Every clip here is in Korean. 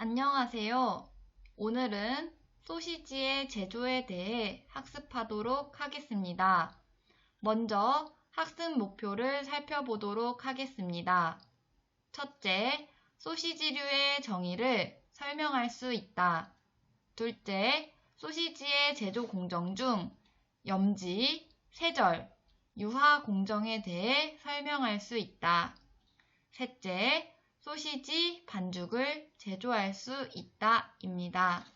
안녕하세요. 오늘은 소시지의 제조에 대해 학습하도록 하겠습니다. 먼저 학습 목표를 살펴보도록 하겠습니다. 첫째, 소시지류의 정의를 설명할 수 있다. 둘째, 소시지의 제조 공정 중 염지, 세절, 유화 공정에 대해 설명할 수 있다. 셋째, 소시지 반죽을 제조할 수 있다입니다.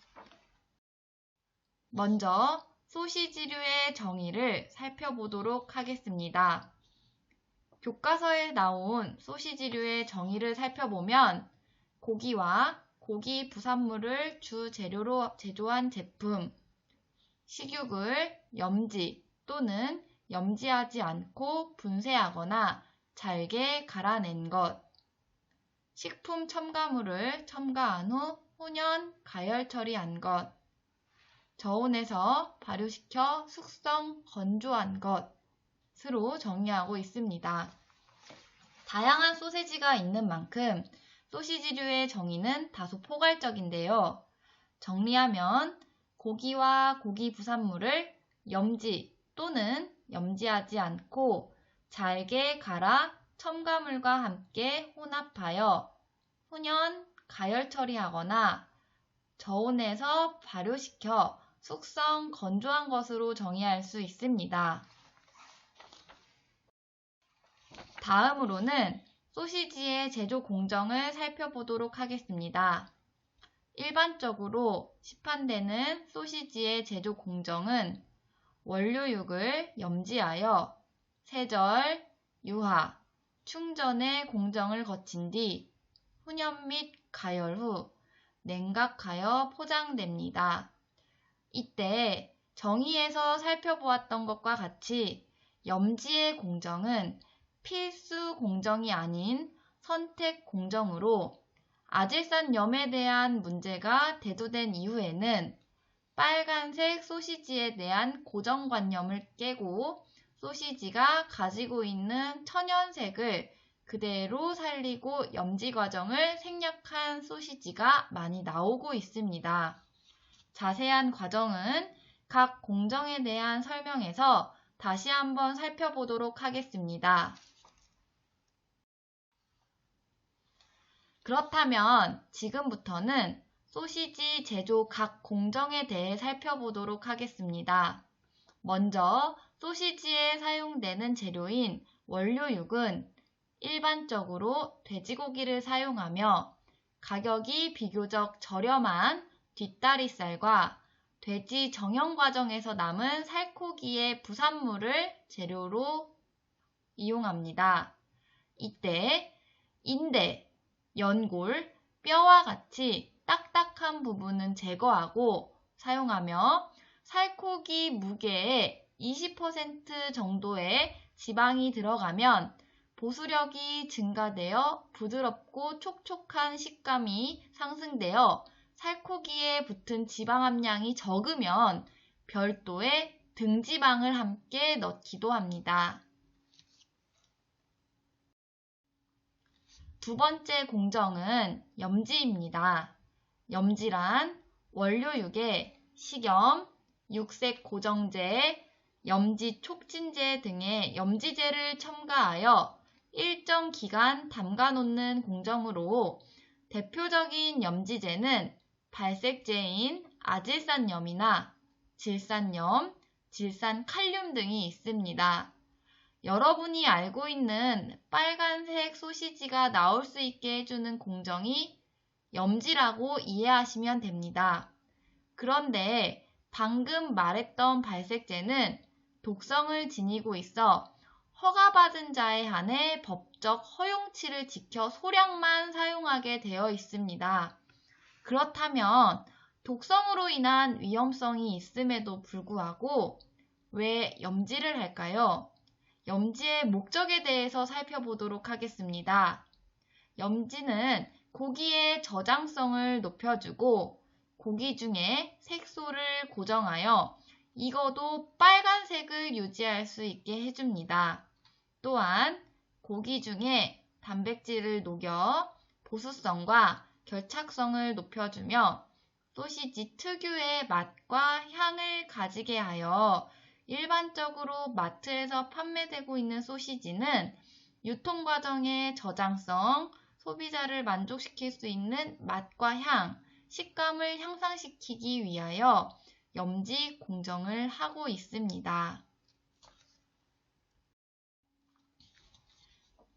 먼저 소시지류의 정의를 살펴보도록 하겠습니다. 교과서에 나온 소시지류의 정의를 살펴보면 고기와 고기 부산물을 주 재료로 제조한 제품, 식육을 염지 또는 염지하지 않고 분쇄하거나 잘게 갈아낸 것, 식품 첨가물을 첨가한 후 혼연, 가열 처리한 것, 저온에서 발효시켜 숙성, 건조한 것으로 정의하고 있습니다. 다양한 소시지가 있는 만큼 소시지류의 정의는 다소 포괄적인데요. 정리하면 고기와 고기 부산물을 염지 또는 염지하지 않고 잘게 갈아 첨가물과 함께 혼합하여 혼연, 가열 처리하거나 저온에서 발효시켜 숙성, 건조한 것으로 정의할 수 있습니다. 다음으로는 소시지의 제조 공정을 살펴보도록 하겠습니다. 일반적으로 시판되는 소시지의 제조 공정은 원료육을 염지하여 세절, 유화, 충전의 공정을 거친 뒤 훈연 및 가열 후 냉각하여 포장됩니다. 이때 정의에서 살펴보았던 것과 같이 염지의 공정은 필수 공정이 아닌 선택 공정으로 아질산염에 대한 문제가 대두된 이후에는 빨간색 소시지에 대한 고정관념을 깨고 소시지가 가지고 있는 천연색을 그대로 살리고 염지 과정을 생략한 소시지가 많이 나오고 있습니다. 자세한 과정은 각 공정에 대한 설명에서 다시 한번 살펴보도록 하겠습니다. 그렇다면 지금부터는 소시지 제조 각 공정에 대해 살펴보도록 하겠습니다. 먼저 소시지에 사용되는 재료인 원료육은 일반적으로 돼지고기를 사용하며 가격이 비교적 저렴한 뒷다리살과 돼지 정형 과정에서 남은 살코기의 부산물을 재료로 이용합니다. 이때 인대, 연골, 뼈와 같이 딱딱한 부분은 제거하고 사용하며 살코기 무게의 20% 정도의 지방이 들어가면 보수력이 증가되어 부드럽고 촉촉한 식감이 상승되어 살코기에 붙은 지방 함량이 적으면 별도의 등지방을 함께 넣기도 합니다. 두 번째 공정은 염지입니다. 염지란 원료육에 식염, 육색 고정제, 염지 촉진제 등의 염지제를 첨가하여 일정 기간 담가 놓는 공정으로 대표적인 염지제는 발색제인 아질산염이나 질산염, 질산칼륨 등이 있습니다. 여러분이 알고 있는 빨간색 소시지가 나올 수 있게 해주는 공정이 염지라고 이해하시면 됩니다. 그런데 방금 말했던 발색제는 독성을 지니고 있어 허가받은 자에 한해 법적 허용치를 지켜 소량만 사용하게 되어 있습니다. 그렇다면 독성으로 인한 위험성이 있음에도 불구하고 왜 염지를 할까요? 염지의 목적에 대해서 살펴보도록 하겠습니다. 염지는 고기의 저장성을 높여주고 고기 중에 색소를 고정하여 익어도 빨간색을 유지할 수 있게 해줍니다. 또한 고기 중에 단백질을 녹여 보수성과 결착성을 높여주며 소시지 특유의 맛과 향을 가지게 하여 일반적으로 마트에서 판매되고 있는 소시지는 유통 과정의 저장성, 소비자를 만족시킬 수 있는 맛과 향, 식감을 향상시키기 위하여 염지 공정을 하고 있습니다.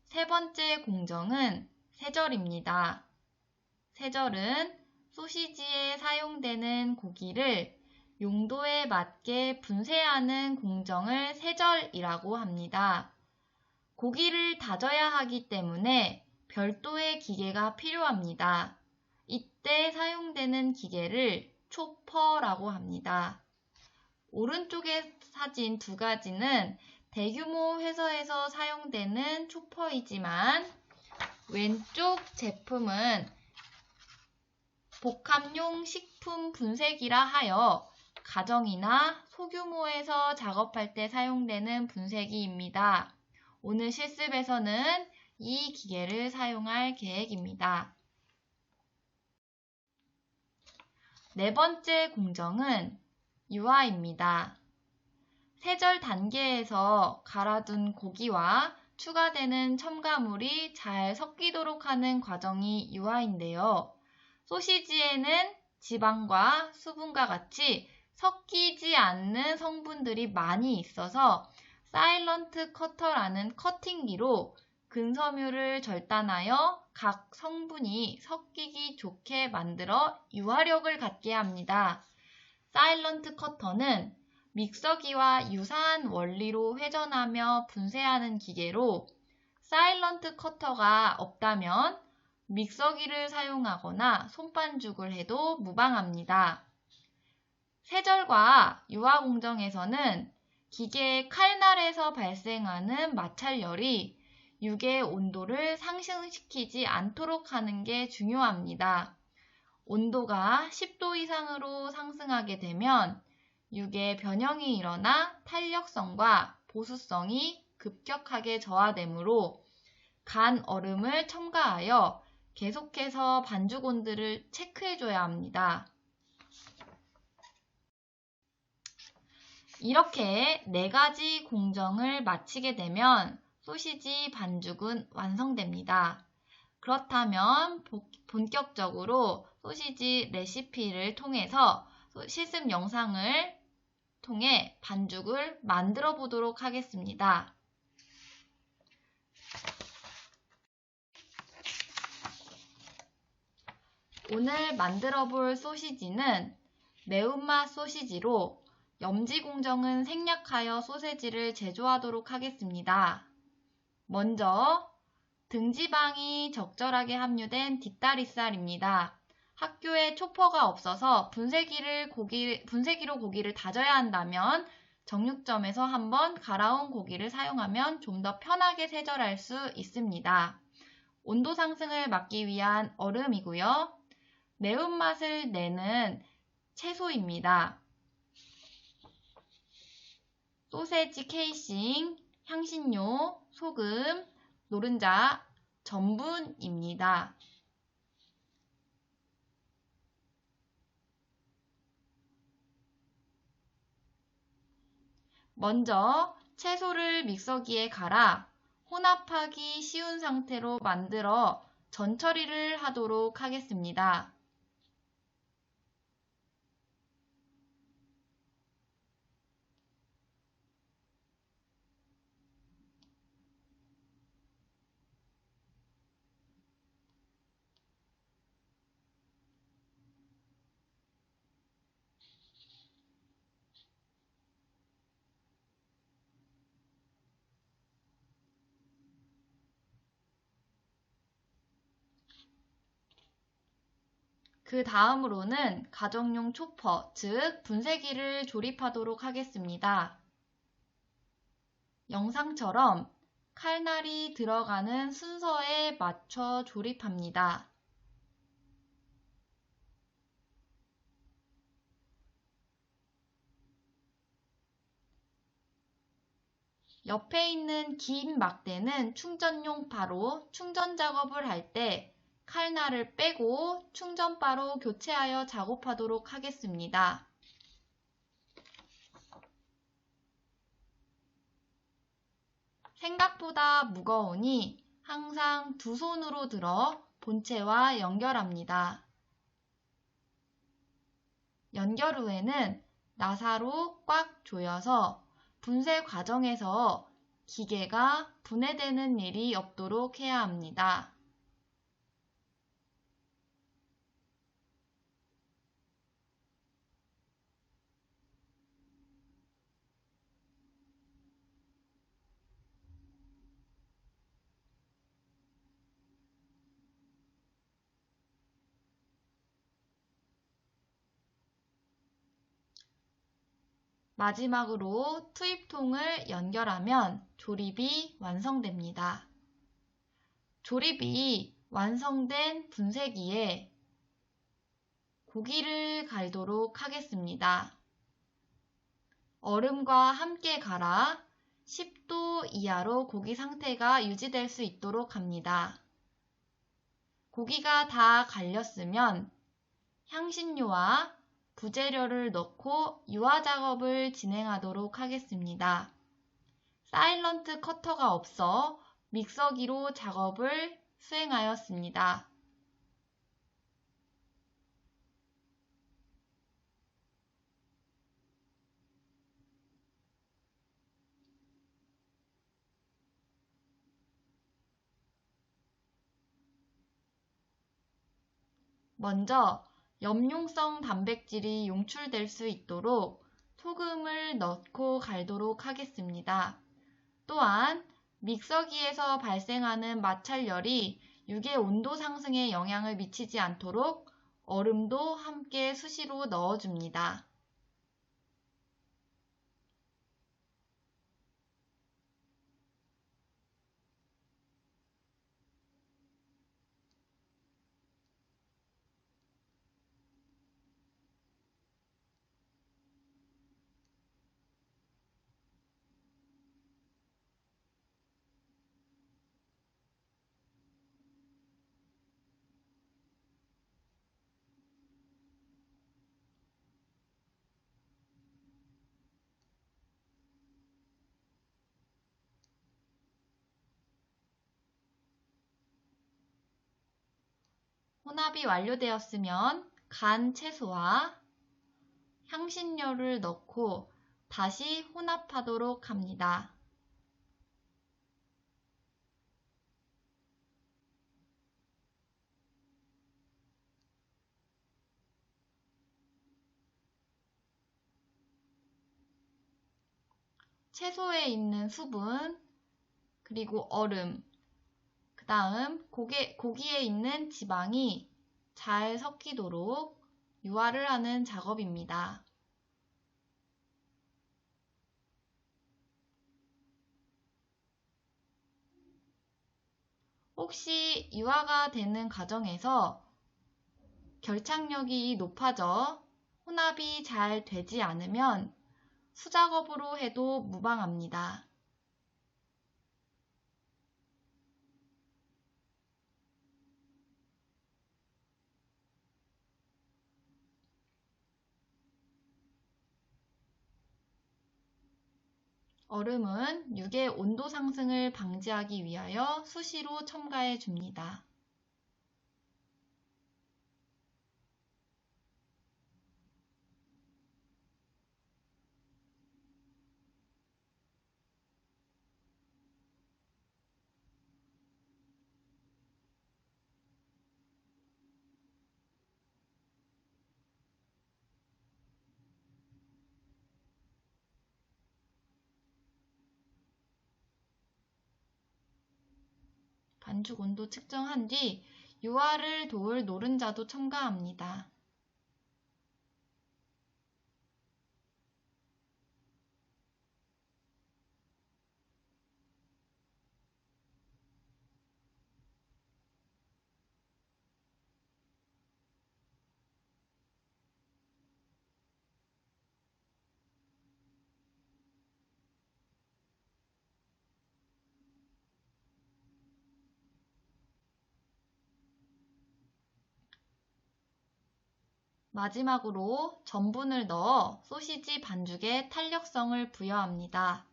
세 번째 공정은 세절입니다. 세절은 소시지에 사용되는 고기를 용도에 맞게 분쇄하는 공정을 세절이라고 합니다. 고기를 다져야 하기 때문에 별도의 기계가 필요합니다. 이때 사용되는 기계를 초퍼라고 합니다. 오른쪽의 사진 두 가지는 대규모 회사에서 사용되는 초퍼이지만 왼쪽 제품은 복합용 식품 분쇄기라 하여 가정이나 소규모에서 작업할 때 사용되는 분쇄기입니다. 오늘 실습에서는 이 기계를 사용할 계획입니다. 네 번째 공정은 유화입니다. 세절 단계에서 갈아둔 고기와 추가되는 첨가물이 잘 섞이도록 하는 과정이 유화인데요. 소시지에는 지방과 수분과 같이 섞이지 않는 성분들이 많이 있어서 사일런트 커터라는 커팅기로 근섬유를 절단하여 각 성분이 섞이기 좋게 만들어 유화력을 갖게 합니다. 사일런트 커터는 믹서기와 유사한 원리로 회전하며 분쇄하는 기계로 사일런트 커터가 없다면 믹서기를 사용하거나 손반죽을 해도 무방합니다. 세절과 유화 공정에서는 기계의 칼날에서 발생하는 마찰열이 육의 온도를 상승시키지 않도록 하는 게 중요합니다. 온도가 10도 이상으로 상승하게 되면 육의 변형이 일어나 탄력성과 보수성이 급격하게 저하되므로 간 얼음을 첨가하여 계속해서 반죽 온도를 체크해줘야 합니다. 이렇게 4가지 공정을 마치게 되면 소시지 반죽은 완성됩니다. 그렇다면 본격적으로 소시지 레시피를 통해서 실습 영상을 통해 반죽을 만들어 보도록 하겠습니다. 오늘 만들어 볼 소시지는 매운맛 소시지로 염지 공정은 생략하여 소세지를 제조하도록 하겠습니다. 먼저 등지방이 적절하게 함유된 뒷다리살입니다. 학교에 초퍼가 없어서 분쇄기로 고기를 다져야 한다면 정육점에서 한번 갈아온 고기를 사용하면 좀 더 편하게 세절할 수 있습니다. 온도 상승을 막기 위한 얼음이고요. 매운맛을 내는 채소입니다. 소세지 케이싱, 향신료, 소금, 노른자, 전분입니다. 먼저 채소를 믹서기에 갈아 혼합하기 쉬운 상태로 만들어 전처리를 하도록 하겠습니다. 그 다음으로는 가정용 초퍼, 즉 분쇄기를 조립하도록 하겠습니다. 영상처럼 칼날이 들어가는 순서에 맞춰 조립합니다. 옆에 있는 긴 막대는 충전용 바로 충전 작업을 할 때 칼날을 빼고 충전바로 교체하여 작업하도록 하겠습니다. 생각보다 무거우니 항상 두 손으로 들어 본체와 연결합니다. 연결 후에는 나사로 꽉 조여서 분쇄 과정에서 기계가 분해되는 일이 없도록 해야 합니다. 마지막으로 투입통을 연결하면 조립이 완성됩니다. 조립이 완성된 분쇄기에 고기를 갈도록 하겠습니다. 얼음과 함께 갈아 10도 이하로 고기 상태가 유지될 수 있도록 합니다. 고기가 다 갈렸으면 향신료와 부재료를 넣고 유화 작업을 진행하도록 하겠습니다. 사일런트 커터가 없어 믹서기로 작업을 수행하였습니다. 먼저 염용성 단백질이 용출될 수 있도록 소금을 넣고 갈도록 하겠습니다. 또한 믹서기에서 발생하는 마찰열이 육의 온도 상승에 영향을 미치지 않도록 얼음도 함께 수시로 넣어줍니다. 혼합이 완료되었으면 간 채소와 향신료를 넣고 다시 혼합하도록 합니다. 채소에 있는 수분, 그리고 얼음, 그 다음 고기에 있는 지방이 잘 섞이도록 유화를 하는 작업입니다. 혹시 유화가 되는 과정에서 결착력이 높아져 혼합이 잘 되지 않으면 수작업으로 해도 무방합니다. 얼음은 육의 온도 상승을 방지하기 위하여 수시로 첨가해 줍니다. 반죽 온도 측정한 뒤 유화를 도울 노른자도 첨가합니다. 마지막으로 전분을 넣어 소시지 반죽에 탄력성을 부여합니다.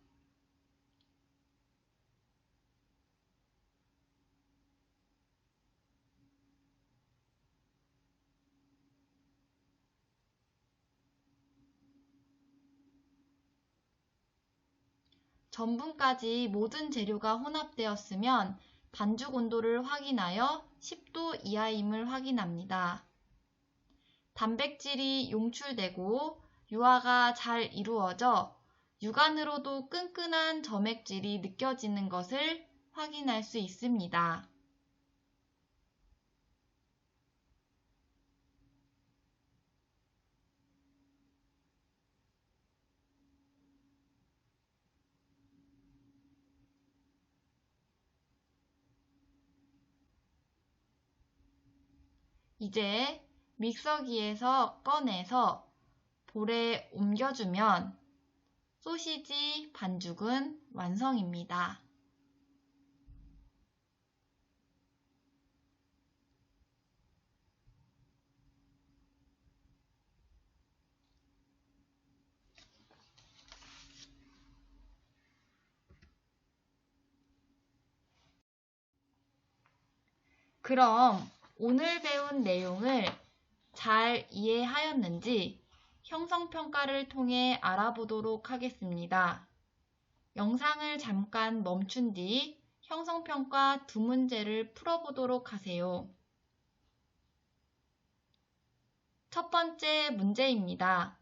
전분까지 모든 재료가 혼합되었으면 반죽 온도를 확인하여 10도 이하임을 확인합니다. 단백질이 용출되고 유화가 잘 이루어져 육안으로도 끈끈한 점액질이 느껴지는 것을 확인할 수 있습니다. 이제 믹서기에서 꺼내서 볼에 옮겨주면 소시지 반죽은 완성입니다. 그럼 오늘 배운 내용을 잘 이해하였는지 형성평가를 통해 알아보도록 하겠습니다. 영상을 잠깐 멈춘 뒤 형성평가 두 문제를 풀어보도록 하세요. 첫 번째 문제입니다.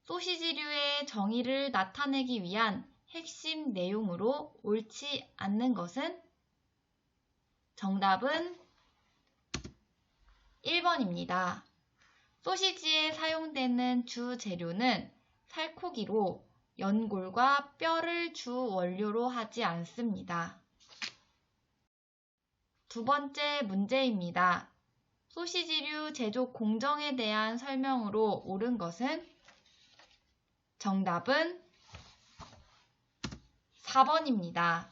소시지류의 정의를 나타내기 위한 핵심 내용으로 옳지 않는 것은? 정답은 1번입니다. 소시지에 사용되는 주 재료는 살코기로 연골과 뼈를 주 원료로 하지 않습니다. 두 번째 문제입니다. 소시지류 제조 공정에 대한 설명으로 옳은 것은? 정답은 4번입니다.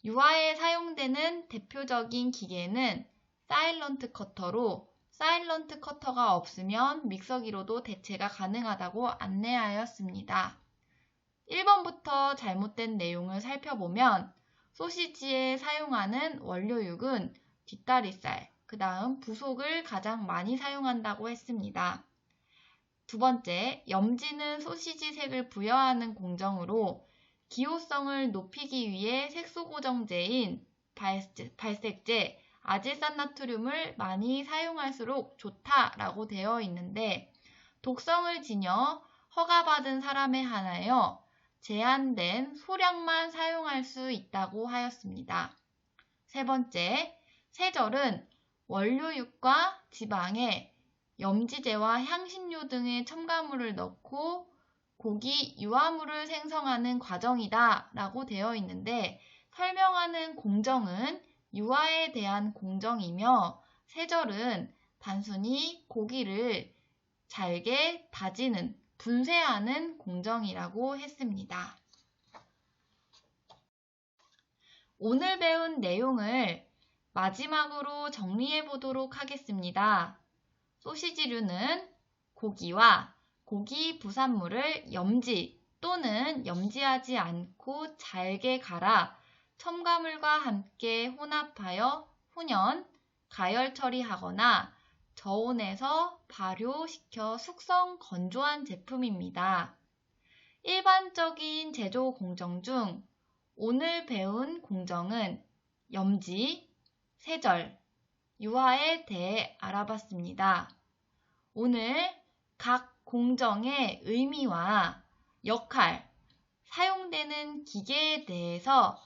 유화에 사용되는 대표적인 기계는 사일런트 커터로 사일런트 커터가 없으면 믹서기로도 대체가 가능하다고 안내하였습니다. 1번부터 잘못된 내용을 살펴보면 소시지에 사용하는 원료육은 뒷다리살, 그 다음 부속을 가장 많이 사용한다고 했습니다. 두 번째, 염지는 소시지 색을 부여하는 공정으로 기호성을 높이기 위해 색소 고정제인 발색제, 아질산나트륨을 많이 사용할수록 좋다라고 되어 있는데 독성을 지녀 허가받은 사람에 한하여 제한된 소량만 사용할 수 있다고 하였습니다. 세 번째, 세절은 원료육과 지방에 염지제와 향신료 등의 첨가물을 넣고 고기 유화물을 생성하는 과정이다 라고 되어 있는데 설명하는 공정은 유화에 대한 공정이며 세절은 단순히 고기를 잘게 다지는, 분쇄하는 공정이라고 했습니다. 오늘 배운 내용을 마지막으로 정리해 보도록 하겠습니다. 소시지류는 고기와 고기 부산물을 염지 또는 염지하지 않고 잘게 갈아 첨가물과 함께 혼합하여 훈연, 가열 처리하거나 저온에서 발효시켜 숙성 건조한 제품입니다. 일반적인 제조 공정 중 오늘 배운 공정은 염지, 세절, 유화에 대해 알아봤습니다. 오늘 각 공정의 의미와 역할, 사용되는 기계에 대해서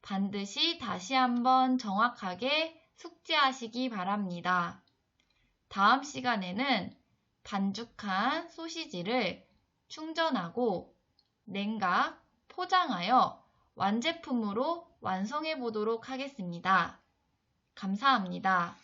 반드시 다시 한번 정확하게 숙지하시기 바랍니다. 다음 시간에는 반죽한 소시지를 충전하고 냉각, 포장하여 완제품으로 완성해 보도록 하겠습니다. 감사합니다.